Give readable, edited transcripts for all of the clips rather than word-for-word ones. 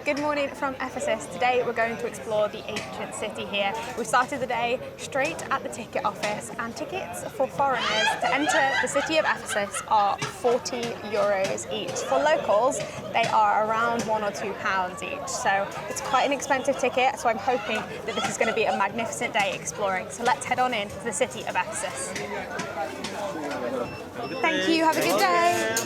Good morning from Ephesus. Today we're going to explore the ancient city here. We started the day straight at the ticket office, and tickets for foreigners to enter the city of Ephesus are €40 each. For locals, they are around £1 or £2 each. So it's quite an expensive ticket, so I'm hoping that this is going to be a magnificent day exploring. So let's head on in to the city of Ephesus. Thank you, have a good day.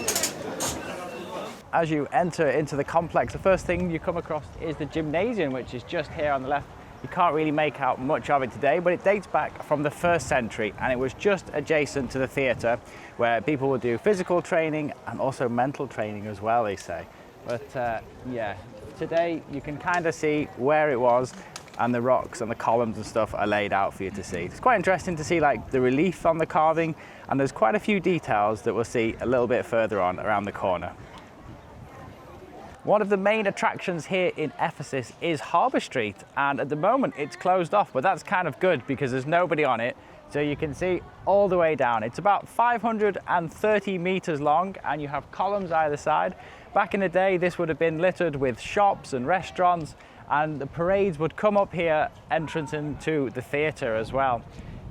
As you enter into the complex, the first thing you come across is the gymnasium, which is just here on the left. You can't really make out much of it today, but it dates back from the 1st century, and it was just adjacent to the theatre where people would do physical training and also mental training as well, they say. But yeah, today you can kind of see where it was, and the rocks and the columns and stuff are laid out for you to see. It's quite interesting to see like the relief on the carving, and there's quite a few details that we'll see a little bit further on around the corner. One of the main attractions here in Ephesus is Harbour Street, and at the moment it's closed off, but that's kind of good because there's nobody on it, so you can see all the way down. It's about 530 meters long, and you have columns either side. Back in the day, this would have been littered with shops and restaurants, and the parades would come up here, entrance into the theatre as well.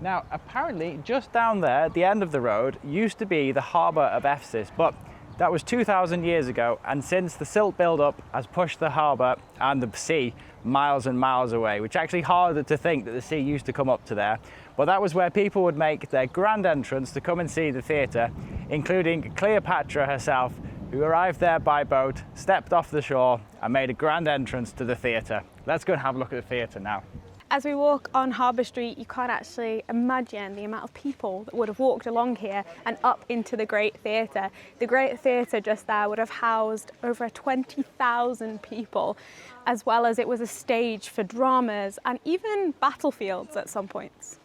Now, apparently just down there at the end of the road used to be the harbour of Ephesus, but that was 2,000 years ago, and since the silt build-up has pushed the harbour and the sea miles and miles away, which actually harder to think that the sea used to come up to there. But that was where people would make their grand entrance to come and see the theatre, including Cleopatra herself, who arrived there by boat, stepped off the shore and made a grand entrance to the theatre. Let's go and have a look at the theatre now. As we walk on Harbour Street, you can't actually imagine the amount of people that would have walked along here and up into the Great Theatre. The Great Theatre just there would have housed over 20,000 people, as well as it was a stage for dramas and even battlefields at some points.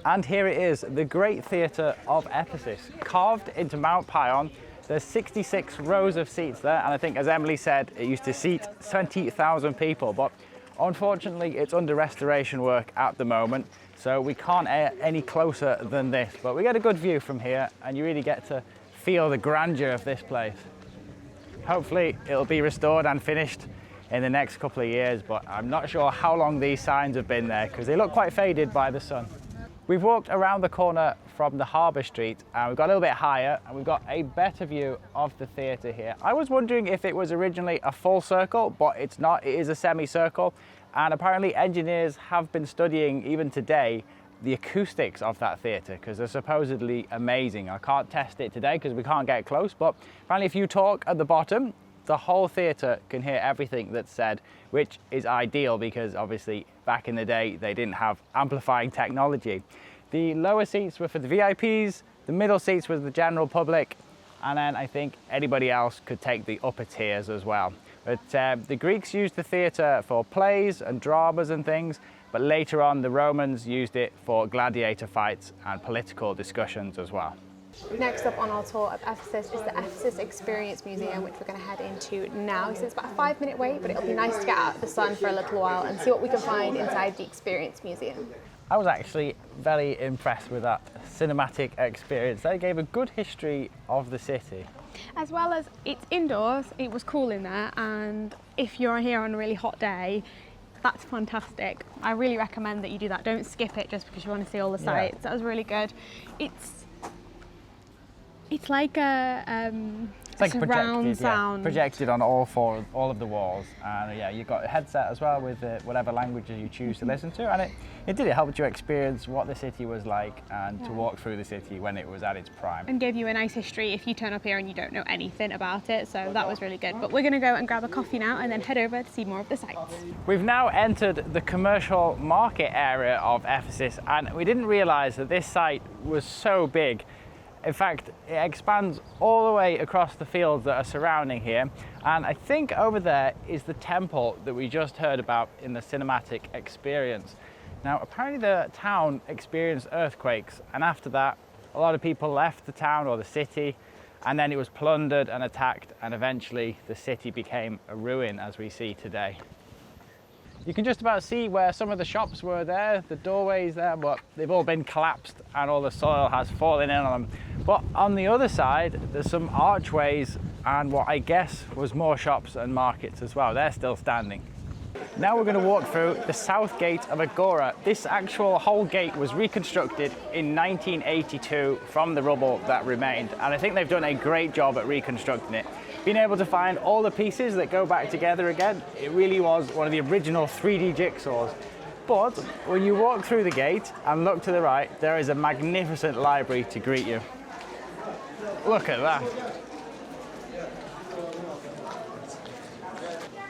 And here it is, the Great Theatre of Ephesus, carved into Mount Pion. There's 66 rows of seats there, and I think, as Emily said, it used to seat 20,000 people. But unfortunately, it's under restoration work at the moment, so we can't air any closer than this, but we get a good view from here, and you really get to feel the grandeur of this place. Hopefully, it'll be restored and finished in the next couple of years, but I'm not sure how long these signs have been there, because they look quite faded by the sun. We've walked around the corner from the Harbour Street, and we've got a little bit higher, and we've got a better view of the theatre here. I was wondering if it was originally a full circle, but it's not. It is a semicircle, and apparently engineers have been studying, even today, the acoustics of that theatre, because they're supposedly amazing. I can't test it today because we can't get close, but apparently if you talk at the bottom, the whole theatre can hear everything that's said, which is ideal because obviously back in the day they didn't have amplifying technology. The lower seats were for the VIPs, the middle seats were the general public, and then I think anybody else could take the upper tiers as well. But the Greeks used the theatre for plays and dramas and things, but later on the Romans used it for gladiator fights and political discussions as well. Next up on our tour of Ephesus is the Ephesus Experience Museum, which we're going to head into now. So it's about a 5-minute wait, but it'll be nice to get out of the sun for a little while and see what we can find inside the Experience Museum. I was actually very impressed with that cinematic experience. They gave a good history of the city. As well as it's indoors, it was cool in there, and if you're here on a really hot day, that's fantastic. I really recommend that you do that. Don't skip it just because you want to see all the sights. That was really good. It's like a surround sound. Projected on all of the walls, and yeah, you've got a headset as well with whatever languages you choose to listen to, and it helped you experience what the city was like and to walk through the city when it was at its prime. And gave you a nice history if you turn up here and you don't know anything about it, so that was really good. But we're going to go and grab a coffee now and then head over to see more of the sights. We've now entered the commercial market area of Ephesus, and we didn't realise that this site was so big. In fact, it expands all the way across the fields that are surrounding here, and I think over there is the temple that we just heard about in the cinematic experience. Now, apparently the town experienced earthquakes, and after that, a lot of people left the town or the city, and then it was plundered and attacked, and eventually the city became a ruin as we see today. You can just about see where some of the shops were there, the doorways there, but they've all been collapsed and all the soil has fallen in on them. But on the other side, there's some archways and what I guess was more shops and markets as well. They're still standing. Now we're going to walk through the south gate of Agora. This actual whole gate was reconstructed in 1982 from the rubble that remained, and I think they've done a great job at reconstructing it. Being able to find all the pieces that go back together again, it really was one of the original 3D jigsaws. But when you walk through the gate and look to the right, there is a magnificent library to greet you. Look at that.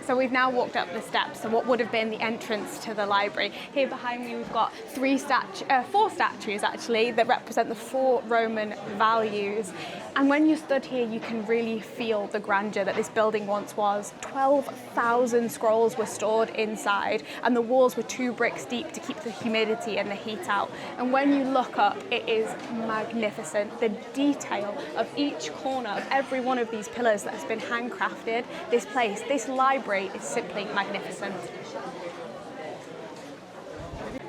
So we've now walked up the steps to what would have been the entrance to the library. Here behind me we've got four statues actually that represent the 4 Roman values. And when you stood here you can really feel the grandeur that this building once was. 12,000 scrolls were stored inside and the walls were 2 bricks deep to keep the humidity and the heat out. And when you look up, it is magnificent. The detail of each corner of every one of these pillars that has been handcrafted, this place, this library is simply magnificent.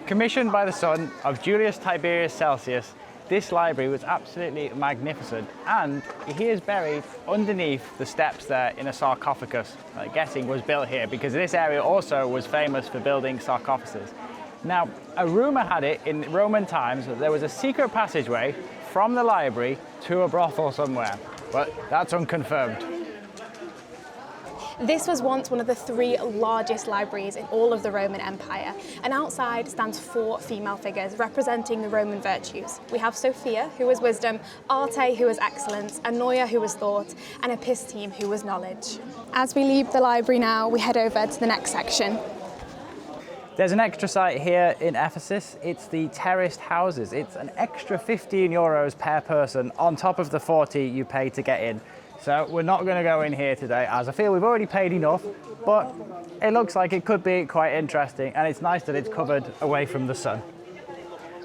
Commissioned by the son of Julius Tiberius Celsus, this library was absolutely magnificent, and he is buried underneath the steps there in a sarcophagus. I'm guessing was built here because this area also was famous for building sarcophaguses. Now, a rumor had it in Roman times that there was a secret passageway from the library to a brothel somewhere, but that's unconfirmed. This was once one of the 3 largest libraries in all of the Roman Empire, and outside stands 4 female figures representing the Roman virtues. We have Sophia, who was wisdom, Arte, who was excellence, Annoia, who was thought, and Episteme, who was knowledge. As we leave the library now, we head over to the next section. There's an extra site here in Ephesus. It's the terraced houses. It's an extra 15 euros per person on top of the 40 you pay to get in. So we're not going to go in here today, as I feel we've already paid enough, but it looks like it could be quite interesting, and it's nice that it's covered away from the sun.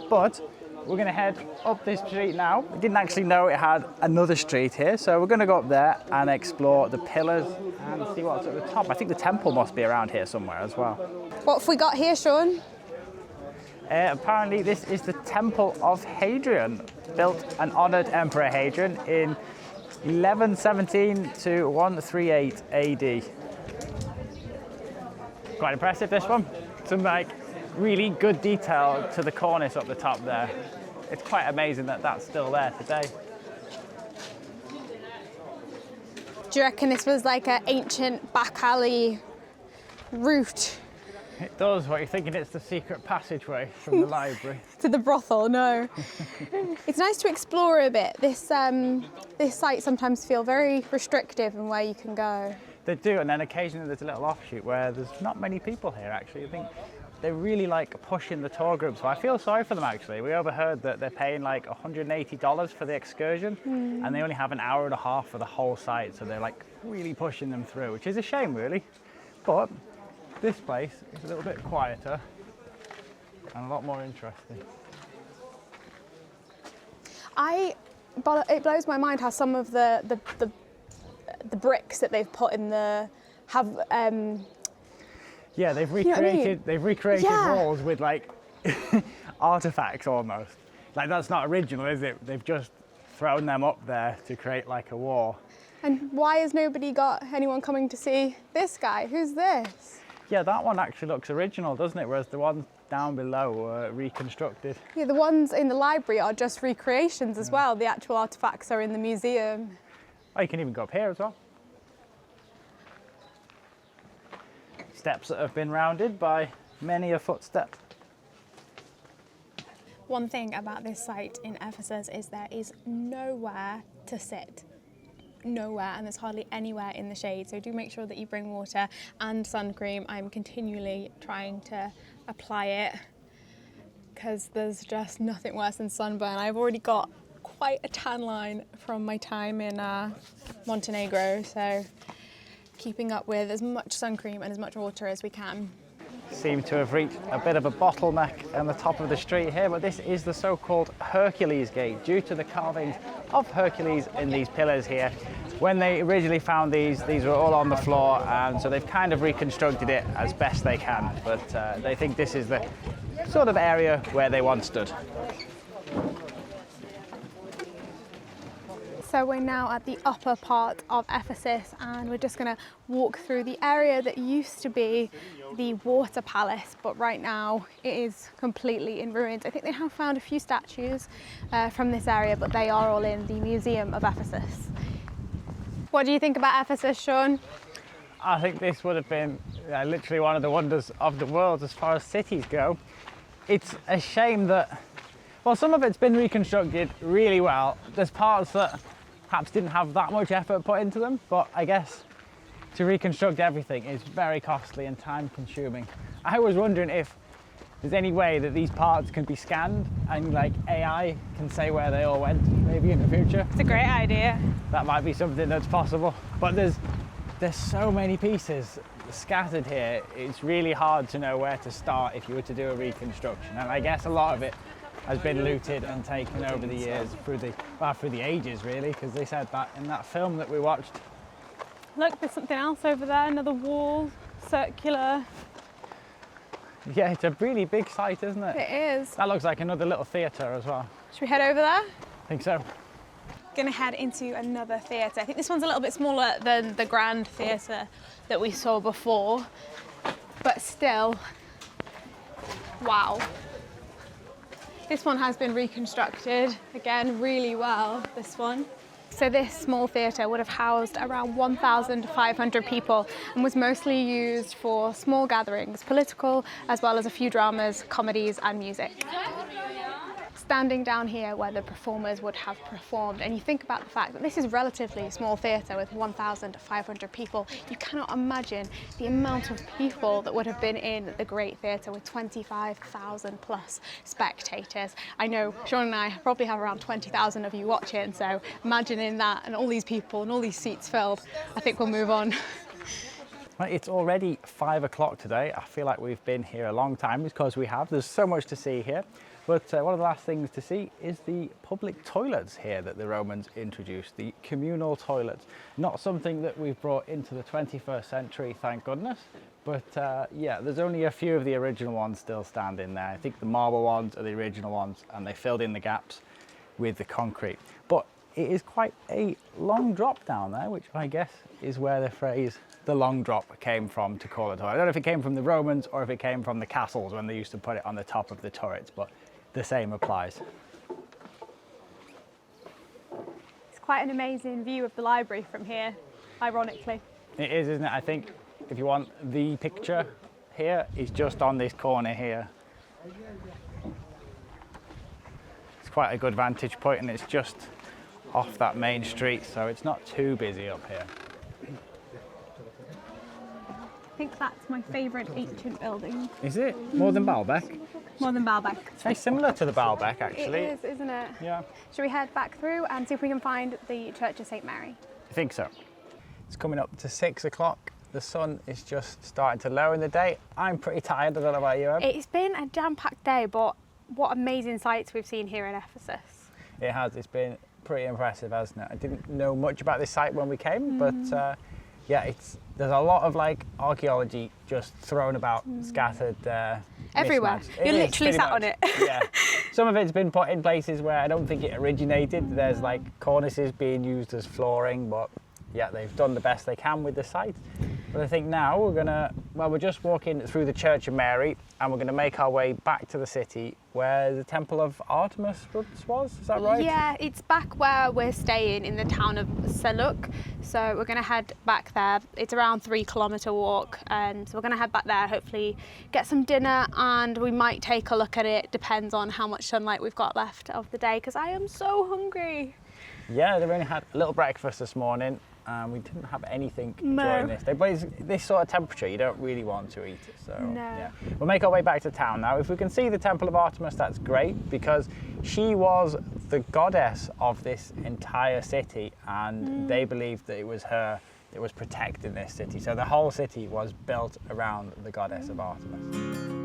But we're going to head up this street now. I didn't actually know it had another street here, so we're going to go up there and explore the pillars and see what's at the top. I think the temple must be around here somewhere as well. What have we got here, Sean? Apparently this is the Temple of Hadrian, built and honoured Emperor Hadrian in 1117 to 138 AD. Quite impressive, this one. Some really good detail to the cornice up the top there. It's quite amazing that that's still there today. Do you reckon this was like an ancient back alley route? It does. What, you're thinking it's the secret passageway from the library? To the brothel, no. It's nice to explore a bit. This site sometimes feel very restrictive in where you can go. They do, and then occasionally there's a little offshoot where there's not many people here actually. I think they really like pushing the tour groups. So I feel sorry for them actually. We overheard that they're paying like $180 for the excursion, and they only have an hour and a half for the whole site. So they're like really pushing them through, which is a shame really. But this place is a little bit quieter and a lot more interesting. But it blows my mind how some of the bricks that they've put in have yeah, they've recreated walls with like artifacts almost. Like that's not original, is it? They've just thrown them up there to create like a wall. And why has nobody got anyone coming to see this guy? Who's this? Yeah, that one actually looks original, doesn't it? Whereas the ones down below were reconstructed. Yeah, the ones in the library are just recreations as well. The actual artifacts are in the museum. Oh, you can even go up here as well. Steps that have been rounded by many a footstep. One thing about this site in Ephesus is there is nowhere to sit. Nowhere, and there's hardly anywhere in the shade, so do make sure that you bring water and sun cream. I'm continually trying to apply it because there's just nothing worse than sunburn. I've already got quite a tan line from my time in Montenegro, so keeping up with as much sun cream and as much water as we can. Seem to have reached a bit of a bottleneck on the top of the street here, but this is the so-called Hercules Gate due to the carvings of Hercules in these pillars here. When they originally found these were all on the floor, and so they've kind of reconstructed it as best they can, but they think this is the sort of area where they once stood. So we're now at the upper part of Ephesus, and we're just going to walk through the area that used to be the water palace, but right now it is completely in ruins. I think they have found a few statues from this area, but they are all in the Museum of Ephesus. What do you think about Ephesus, Sean? I think this would have been literally one of the wonders of the world as far as cities go. It's a shame that, well, some of it's been reconstructed really well. There's parts that perhaps didn't have that much effort put into them, but I guess to reconstruct everything is very costly and time consuming. I was wondering if there's any way that these parts can be scanned and like AI can say where they all went maybe in the future. It's a great idea. That might be something that's possible, but there's so many pieces scattered here. It's really hard to know where to start if you were to do a reconstruction, and I guess a lot of it has been looted and taken over the years through the ages really, because they said that in that film that we watched. Look, there's something else over there, another wall, circular. Yeah, it's a really big site, isn't it? It is. That looks like another little theatre as well. Should we head over there? I think so. Gonna head into another theatre. I think this one's a little bit smaller than the grand theatre that we saw before, but still, wow. This one has been reconstructed, again, really well, this one. So this small theatre would have housed around 1,500 people and was mostly used for small gatherings, political, as well as a few dramas, comedies and music. Standing down here where the performers would have performed, and you think about the fact that this is relatively small theatre with 1,500 people, you cannot imagine the amount of people that would have been in the Great Theatre with 25,000 plus spectators. I know Sean and I probably have around 20,000 of you watching, so imagining that and all these people and all these seats filled, I think we'll move on. It's already 5 o'clock today. I feel like we've been here a long time because we have. There's so much to see here. But one of the last things to see is the public toilets here that the Romans introduced, the communal toilets. Not something that we've brought into the 21st century, thank goodness. But yeah, there's only a few of the original ones still standing there. I think the marble ones are the original ones, and they filled in the gaps with the concrete. But it is quite a long drop down there, which I guess is where the phrase the long drop came from, to call it. I don't know if it came from the Romans or if it came from the castles when they used to put it on the top of the turrets, but the same applies. It's quite an amazing view of the library from here, ironically. It is, isn't it? I think if you want the picture here, it's just on this corner here. It's quite a good vantage point, and it's just off that main street, so it's not too busy up here. I think that's my favourite ancient building. Is it? More than Baalbek? More than Baalbek. It's very similar to the Baalbek, actually. It is, isn't it? Yeah. Should we head back through and see if we can find the Church of St. Mary? I think so. It's coming up to 6 o'clock. The sun is just starting to lower in the day. I'm pretty tired. I don't know about you, Em. It's been a jam-packed day, but what amazing sights we've seen here in Ephesus. It has. It's been pretty impressive, hasn't it? I didn't know much about this site when we came, but yeah, there's a lot of like archaeology just thrown about, scattered everywhere. mismatched. You're literally sat on it. Yeah. Some of it's been put in places where I don't think it originated. There's like cornices being used as flooring, but yeah, they've done the best they can with the site. But I think now we're just walking through the Church of Mary, and we're gonna make our way back to the city where the Temple of Artemis was, is that right? Yeah, it's back where we're staying in the town of Celsus. So we're gonna head back there. It's around 3-kilometre walk, and so we're gonna head back there, hopefully get some dinner, and we might take a look at it. Depends on how much sunlight we've got left of the day, because I am so hungry. Yeah, they've only had a little breakfast this morning. We didn't have anything during this day, but this sort of temperature, you don't really want to eat it. So yeah, we'll make our way back to town now. If we can see the Temple of Artemis, that's great, because she was the goddess of this entire city, and they believed that it was her that was protecting this city. So the whole city was built around the goddess of Artemis.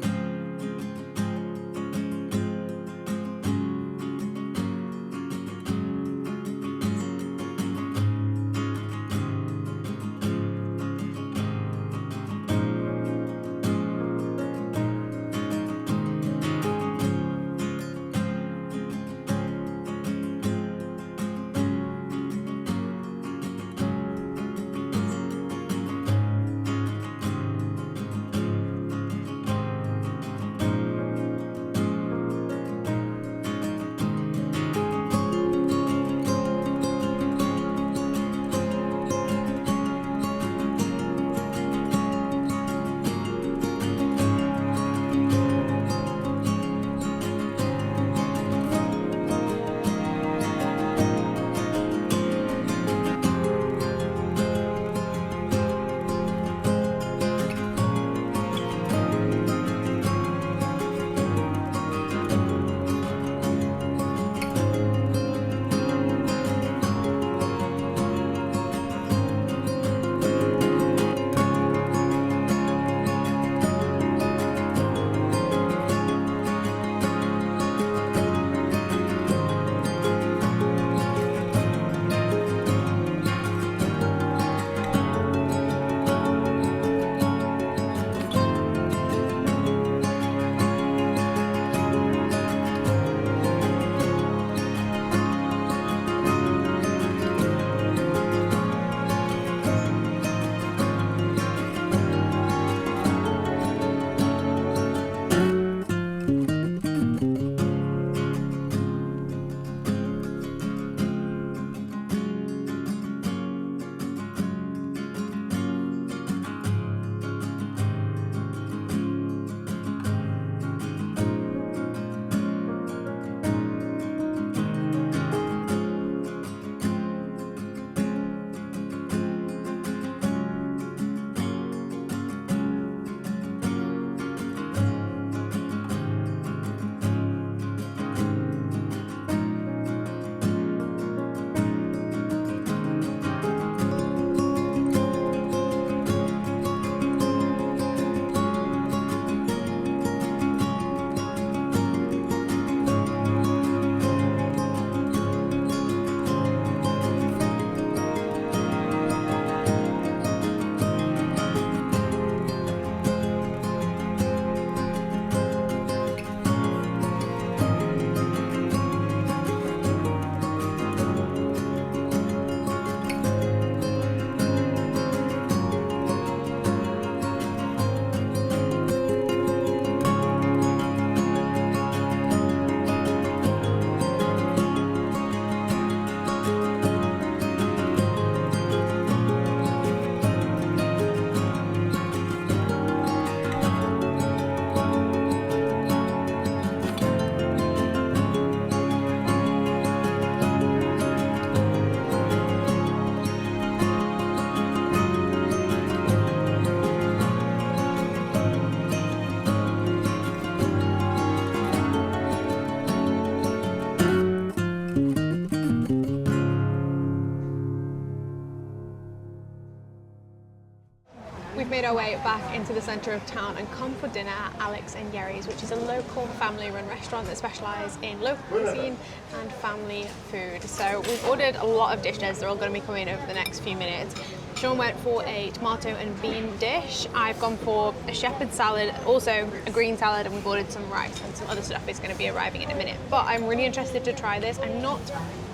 our way back into the centre of town and come for dinner at Alex and Yeri's, which is a local family-run restaurant that specialises in local cuisine and family food. So we've ordered a lot of dishes. They're all going to be coming over the next few minutes. Sean went for a tomato and bean dish. I've gone for a shepherd salad, also a green salad, and we've ordered some rice and some other stuff is going to be arriving in a minute. But I'm really interested to try this. I'm not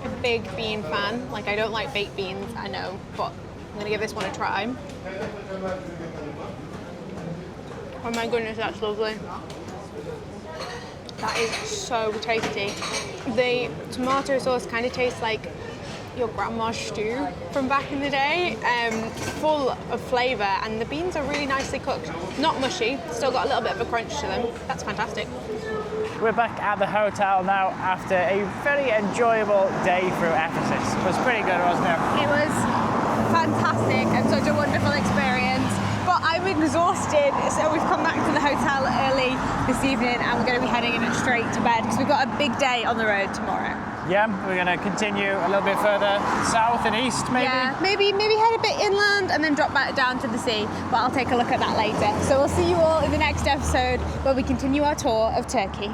a big bean fan. Like, I don't like baked beans, I know, but I'm gonna give this one a try. Oh my goodness, that's lovely. That is so tasty. The tomato sauce kind of tastes like your grandma's stew from back in the day, full of flavour, and the beans are really nicely cooked. Not mushy, still got a little bit of a crunch to them. That's fantastic. We're back at the hotel now after a very enjoyable day through Ephesus. It was pretty good, wasn't it? It was fantastic and such a wonderful experience, but I'm exhausted, so we've come back to the hotel early this evening and we're going to be heading in straight to bed because we've got a big day on the road tomorrow. Yeah, we're going to continue a little bit further south and east, maybe? Yeah, maybe head a bit inland and then drop back down to the sea, but I'll take a look at that later. So we'll see you all in the next episode where we continue our tour of Turkey.